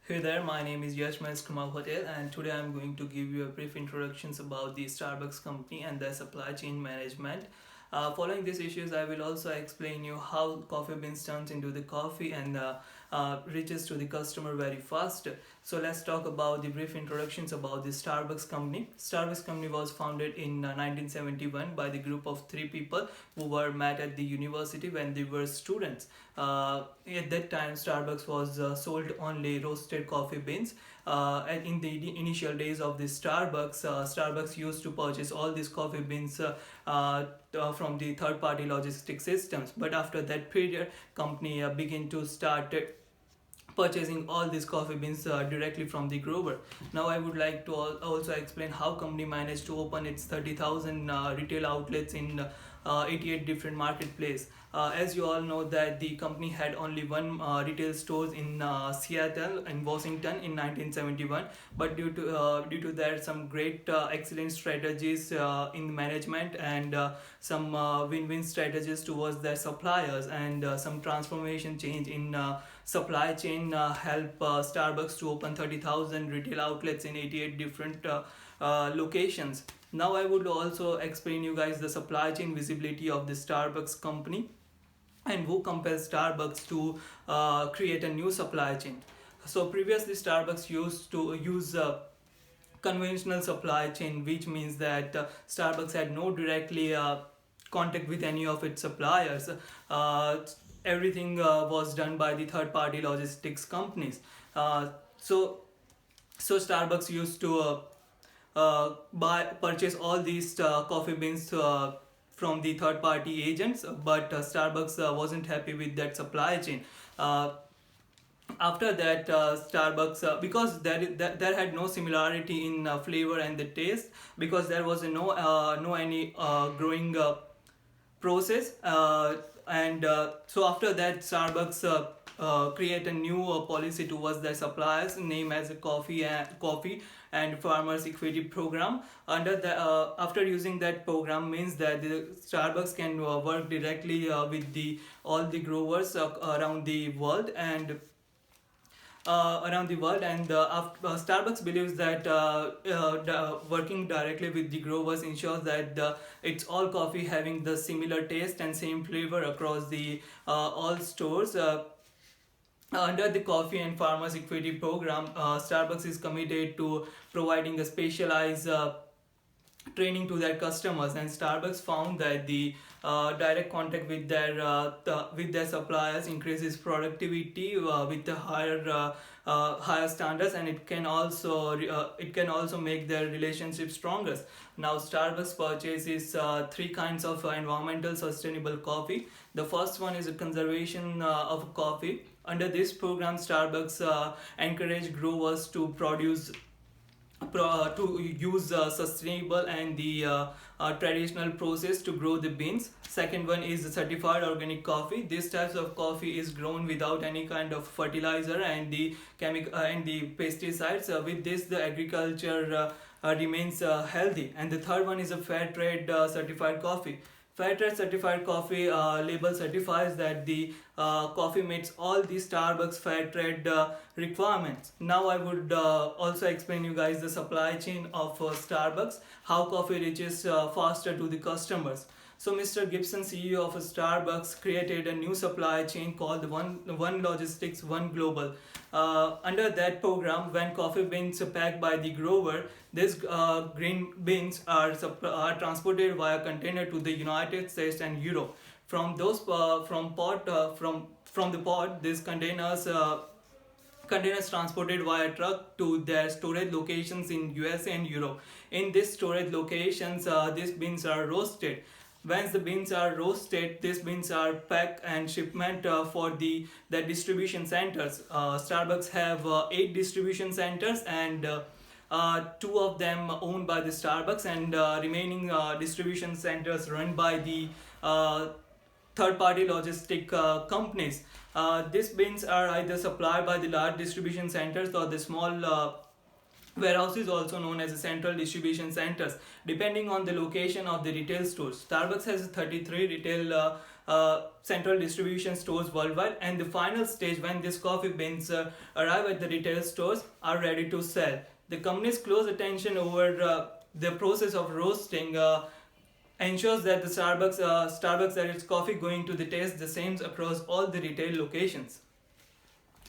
Hey there, my name is Yash Kumar Hotel, and today I'm going to give you a brief introductions about the Starbucks company and their supply chain management. Following these issues, I will also explain you how coffee beans turns into the coffee and reaches to the customer very fast. So let's talk about the brief introductions about the Starbucks company. Starbucks company was founded in 1971 by the group of three people who were met at the university when they were students. At that time, Starbucks was sold only roasted coffee beans. And in the initial days of the Starbucks used to purchase all these coffee beans from the third-party logistic systems. But after that period, company began to start purchasing all these coffee beans directly from the grower. Now I would like to also explain how company managed to open its 30,000 retail outlets in 88 different marketplace. As you all know that the company had only one retail stores in Seattle and Washington in 1971, but due to that some great excellent strategies in management and some win-win strategies towards their suppliers and some transformation change in supply chain help Starbucks to open 30,000 retail outlets in 88 different locations. Now I would also explain you guys the supply chain visibility of the Starbucks company and who compels Starbucks to create a new supply chain. So previously Starbucks used to use conventional supply chain, which means that Starbucks had no directly contact with any of its suppliers. Uh, Everything was done by the third party logistics companies. Uh, so so Starbucks used to purchase all these coffee beans from the third party agents, but Starbucks wasn't happy with that supply chain. uh, After that, Starbucks, because there had no similarity in flavor and the taste, because there was no any growing process, and so after that Starbucks create a new policy towards their suppliers, name as a coffee and farmers equity program. Under the After using that program means that the Starbucks can work directly with the all the growers around the world, and Starbucks believes that working directly with the growers ensures that it's all coffee having the similar taste and same flavor across the all stores. Under the Coffee and Farmers Equity Program, Starbucks is committed to providing a specialized training to their customers, and Starbucks found that the direct contact with their suppliers increases productivity with the higher standards, and it can also make their relationship stronger. Now Starbucks purchases three kinds of environmental sustainable coffee. The first one is a conservation of coffee. Under this program, Starbucks encourage growers to use sustainable and the traditional process to grow the beans. Second one is certified organic coffee. This type of coffee is grown without any kind of fertilizer and the and the pesticides. With this, the agriculture remains healthy. And the third one is a fair trade certified coffee. Fair trade certified coffee label certifies that the coffee meets all the Starbucks fair trade requirements. Now I would also explain you guys the supply chain of Starbucks, how coffee reaches faster to the customers. So Mr. Gibson, CEO of Starbucks, created a new supply chain called One Logistics, One Global. Under that program, when coffee beans are packed by the grower, these green beans are transported via container to the United States and Europe. From those from the port, these containers transported via truck to their storage locations in USA and Europe. In these storage locations, these beans are roasted. Once the beans are roasted, these beans are packed and shipment for the distribution centers. Starbucks have 8 distribution centers, and two of them owned by the Starbucks, and remaining distribution centers run by the third-party logistic companies. These beans are either supplied by the large distribution centers or the small warehouses, also known as central distribution centers, depending on the location of the retail stores. Starbucks has 33 retail central distribution stores worldwide, and the final stage when these coffee beans arrive at the retail stores are ready to sell. The company's close attention over the process of roasting ensures that the Starbucks that its coffee going to the taste the same across all the retail locations.